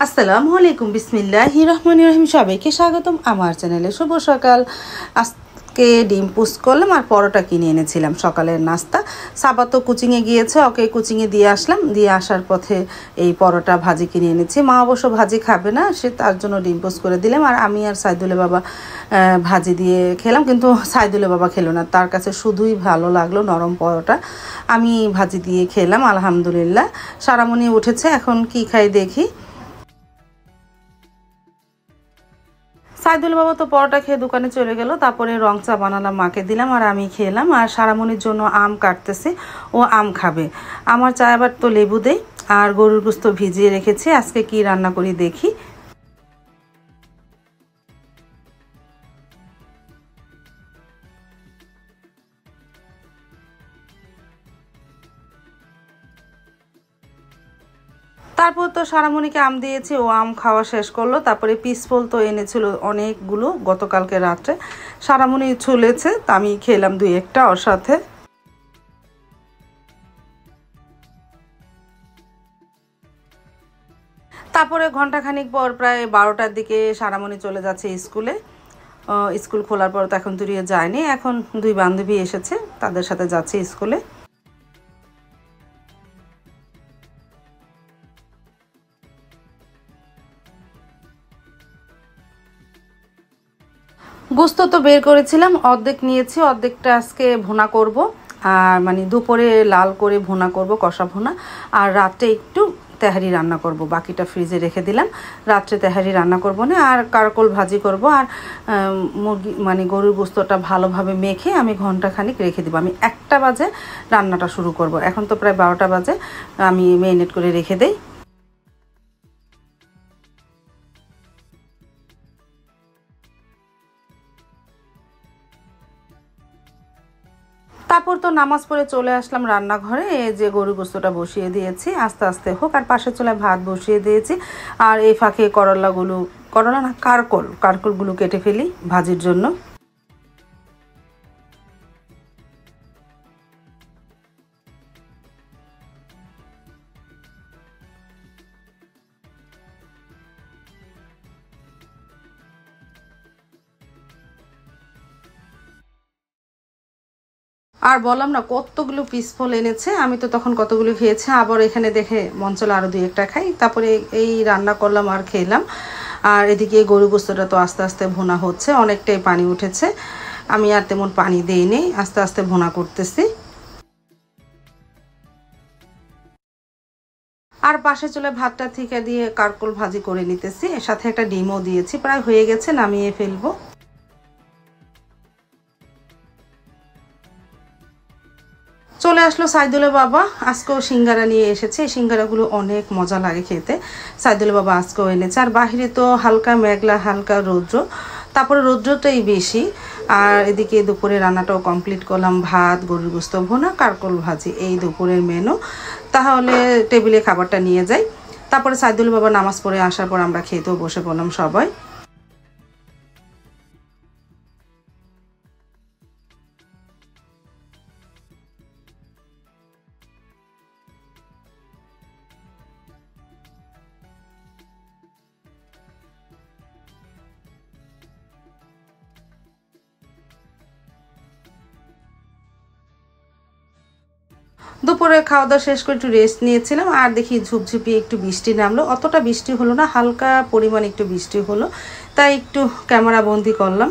আসসালামু আলাইকুম, বিসমিল্লাহির রহমানির রহিম। সবাইকে স্বাগতম আমার চ্যানেলে। শুভ সকাল। আজকে ডিম পোস্ট করলাম আর পরোটা কিনে এনেছিলাম সকালের নাস্তা। সাবা তো কোচিংয়ে গিয়েছে, ওকে কোচিংয়ে দিয়ে আসলাম। দিয়ে আসার পথে এই পরোটা ভাজি কিনে এনেছি। মা অবশ্য ভাজি খাবে না, সে তার জন্য ডিম পোস্ট করে দিলাম। আর আমি আর সাইদুলের বাবা ভাজি দিয়ে খেলাম, কিন্তু সাইদুলের বাবা খেলো না, তার কাছে শুধুই ভালো লাগলো নরম পরোটা। আমি ভাজি দিয়ে খেলাম আলহামদুলিল্লাহ। সারামণি উঠেছে, এখন কি খাই দেখি। সাইদুল বাবা তো পরোটা খেয়ে দোকানে চলে গেল, তারপরে রং চা বানালাম, মাকে দিলাম আর আমি খেলাম। আর সারামণির জন্য আম কাটতেছে, ও আম খাবে। আমার চা আবার তো লেবু দেই। আর গরুর গোস্ত ভিজিয়ে রেখেছি, আজকে কি রান্না করি দেখি। তারপর তো সারামণিকে আম দিয়েছি, ও আম খাওয়া শেষ করলো। তারপরে পিসফল তো এনেছিল অনেকগুলো গতকালকে রাত্রে, সারামণি ছুলেছে, তা আমি খেলাম দুই একটা ওর সাথে। তারপরে ঘন্টাখানিক পর প্রায় 12টার দিকে সারামণি চলে যাচ্ছে স্কুলে। স্কুল খোলার পর তো এখন দূরিয়ে যায়নি, এখন দুই বান্ধবী এসেছে, তাদের সাথে যাচ্ছে স্কুলে। গোস্ত তো বের করেছিলাম, অর্ধেক নিয়েছি, অর্ধেকটা আজকে ভুনা করব। আর মানে দুপুরে লাল করে ভুনা করব, কষা ভুনা। আর রাত্রে একটু তেহারি রান্না করব, বাকিটা ফ্রিজে রেখে দিলাম। রাত্রে তেহারি রান্না করব না, আর কারকোল ভাজি করব। আর মুরগি মানে গরুর গোস্তটা ভালোভাবে মেখে আমি ঘন্টাখানিক রেখে দেবো। আমি 1টা বাজে রান্নাটা শুরু করব, এখন তো প্রায় 12টা বাজে। আমি মেরিনেট করে রেখে দেই। তারপর তো নামাজ পড়ে চলে আসলাম রান্নাঘরে। এই যে গরু গোস্তটা বসিয়ে দিয়েছি, আস্তে আস্তে হোক। আর পাশের চুলায় ভাত বসিয়ে দিয়েছি। আর এই ফাঁকে করলাগুলো, করলা না, কারকলগুলো কেটে ফেলি ভাজির জন্য। আর বললাম না কতগুলো পিসফল এনেছে, আমি তো তখন কতগুলো খেয়েছি, আবার এখানে দেখে মন চলে আরও দুই একটা খাই। তারপরে এই রান্না করলাম আর খেলাম। আর এদিকে গরু গোস্তটা তো আস্তে আস্তে ভুনা হচ্ছে, অনেকটাই পানি উঠেছে। আমি আর তেমন পানি দিইনি, আস্তে আস্তে ভুনা করতেছি। আর পাশে চলে ভাতটা থেকে দিয়ে কারকোল ভাজি করে নিতেছি, এর সাথে একটা ডিমও দিয়েছি। প্রায় হয়ে গেছে, নামিয়ে ফেলবো। চলে আসলো সাইদুলের বাবা, আজকেও সিঙ্গারা নিয়ে এসেছে। এই সিঙ্গারাগুলো অনেক মজা লাগে খেতে। সাইদুলের বাবা আজকেও এনেছে। আর বাহিরে তো হালকা মেঘলা, হালকা রৌদ্র, তারপরে রৌদ্রটাই বেশি। আর এদিকে দুপুরে রান্নাটাও কমপ্লিট করলাম, ভাত, গরুর গোস্ত ভুনা, কারকোল ভাজি, এই দুপুরের মেনু। তাহলে টেবিলে খাবারটা নিয়ে যাই। তারপরে সাইদুল বাবা নামাজ পড়ে আসার পর আমরা খেতেও বসে পড়লাম সবাই। দুপুরে খাওয়া দাওয়া শেষ করে একটু রেস্ট নিয়েছিলাম। আর দেখি ঝুপঝুপি একটু বৃষ্টি নামলো, অতটা বৃষ্টি হলো না, হালকা পরিমাণ একটু বৃষ্টি হলো, তাই একটু ক্যামেরা বন্দি করলাম।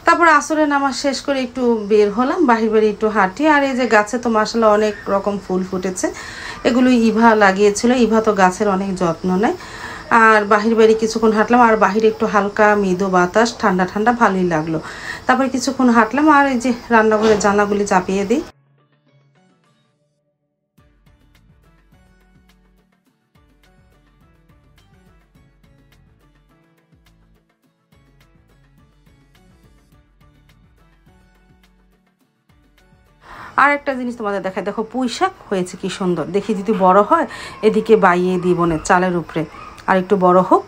তারপর আসরের নামাজ শেষ করে একটু বের হলাম, বাহির বাড়ি একটু হাঁটি। আর এই যে গাছে তো মাশাআল্লাহ অনেক রকম ফুল ফুটেছে, এগুলো ইভা লাগিয়েছিল। ইভা তো গাছের অনেক যত্ন নেয়। আর বাহির বাড়ি কিছুক্ষণ হাঁটলাম, আর বাহিরে একটু হালকা মৃদু বাতাস, ঠান্ডা ঠান্ডা, ভালোই লাগলো। তারপর কিছুক্ষণ হাঁটলাম, আর এই যে রান্নাঘরের জানলাগুলি চাপিয়ে দিই। আর একটা জিনিস তোমাদের দেখায়, দেখো পুঁই শাক হয়েছে কি সুন্দর, দেখি যদি বড় হয় এদিকে বাইয়ে দিই বোনের চালের উপরে, আর একটু বড় হোক।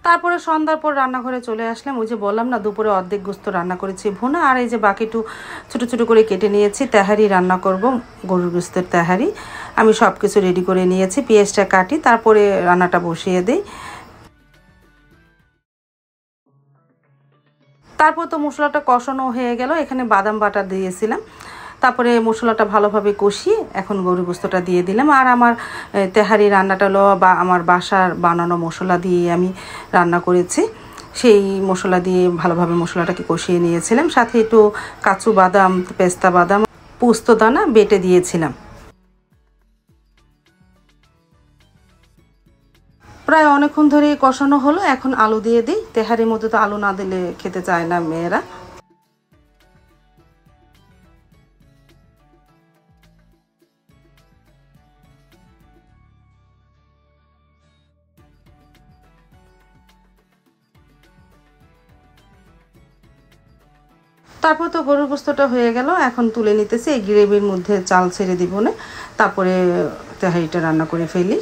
তারপরে সন্ধ্যার পর রান্নাঘরে চলে আসলাম। ওই যে বললাম না দুপুরে অর্ধেক গোস্ত রান্না করেছি ভুনা, আর এই যে বাকি একটু ছোটো ছোটো করে কেটে নিয়েছি, তেহারি রান্না করব, গরুর গোস্তের তেহারি। আমি সব কিছু রেডি করে নিয়েছি, পেঁয়াজটা কাটি তারপরে রান্নাটা বসিয়ে দিই। তারপর তো মশলাটা কষানো হয়ে গেল, এখানে বাদাম বাটা দিয়েছিলাম, তারপরে মশলাটা ভালোভাবে কষিয়ে এখন গরু গোস্তটা দিয়ে দিলাম। আর আমার তেহারি রান্নাটা হলো বা আমার বাসার বানানো মশলা দিয়ে আমি রান্না করেছি, সেই মশলা দিয়ে ভালোভাবে মশলাটাকে কষিয়ে নিয়েছিলাম, সাথে একটু কাজু বাদাম, পেস্তা বাদাম, পোস্ত দানা বেটে দিয়েছিলাম। প্রায় অনেকক্ষণ ধরে কষানো হলো, এখন আলু দিয়ে দিই। তেহারির মধ্যে তো আলু না দিলে খেতে চায় না মেয়েরা। তারপর তো গরুর গোস্তটা হয়ে গেল, এখন তুলে নিতেছি। এই গ্রেভির মধ্যে চাল ছেড়ে দিব না, তারপরে তেহারিটা রান্না করে ফেলি।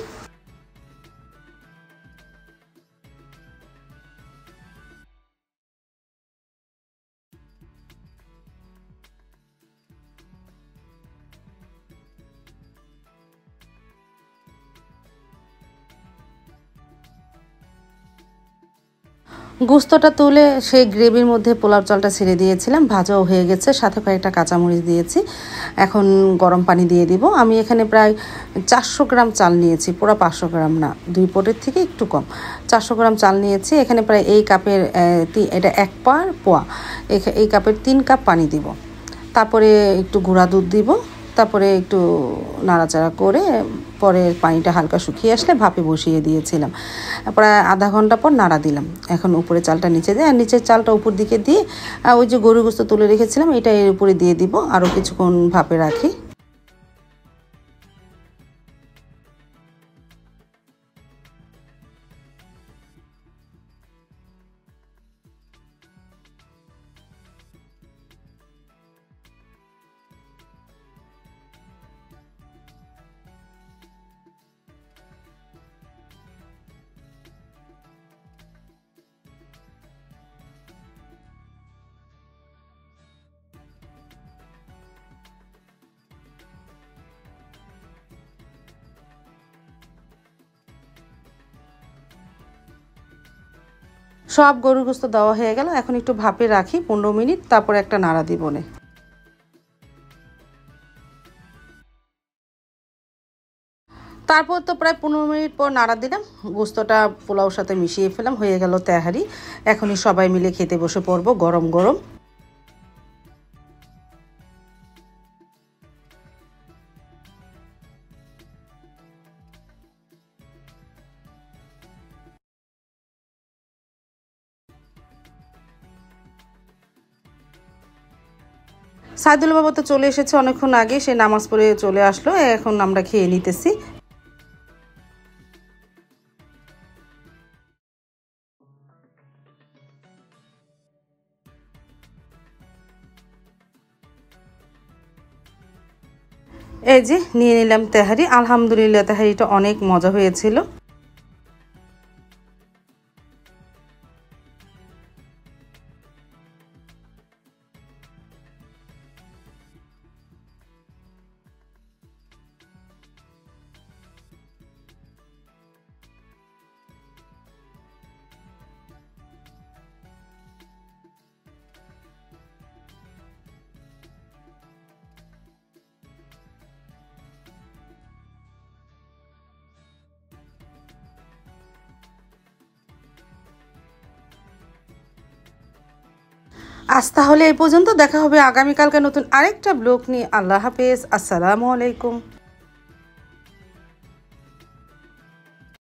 গোস্তটা তুলে সেই গ্রেভির মধ্যে পোলাও চালটা ছেড়ে দিয়েছিলাম, ভাজাও হয়ে গেছে, সাথে কয়েকটা কাঁচামরিচ দিয়েছি। এখন গরম পানি দিয়ে দিব। আমি এখানে প্রায় 400 গ্রাম চাল নিয়েছি, পুরো 500 গ্রাম না, 2 পটের থেকে একটু কম, 400 গ্রাম চাল নিয়েছি। এখানে প্রায় এই কাপের এটা 1 পোয়া, এই কাপের 3 কাপ পানি দিব। তারপরে একটু গুঁড়া দুধ দিব, তারপরে একটু নাড়াচাড়া করে পরে পানিটা হালকা শুকিয়ে আসলে ভাপে বসিয়ে দিয়েছিলাম। প্রায় আধা ঘন্টা পর নাড়া দিলাম। এখন উপরে চালটা নিচে দিয়ে, আর নিচের চালটা উপর দিকে দিয়ে ওই যে গরু গোস্ত তুলে রেখেছিলাম এটা এর উপরে দিয়ে দিব, আরও কিছুক্ষণ ভাপে রাখি। সব গরুর গোস্ত দেওয়া হয়ে গেল, এখন একটু ভাপে রাখি 15 মিনিট, তারপরে একটা নাড়া দিব নে। তারপর তো প্রায় 15 মিনিট পর নাড়া দিলাম, গোস্তটা পোলাওর সাথে মিশিয়ে ফেলাম, হয়ে গেল তেহারি। এখনই সবাই মিলে খেতে বসে পড়বো গরম গরম। সাইদুল বাবা তো চলে এসেছে অনেকক্ষণ আগে, সে নামাজ পড়ে চলে আসলো, এখন আমরা খেয়ে নিতেছি। এই যে নিয়ে নিলাম তেহারি, আলহামদুলিল্লাহ তেহারিটা অনেক মজা হয়েছিল। আজ তাহলে এই পর্যন্ত, দেখা হবে আগামীকালকে নতুন আরেকটা ব্লগ নিয়ে। আল্লাহ হাফেজ, আসসালামু আলাইকুম।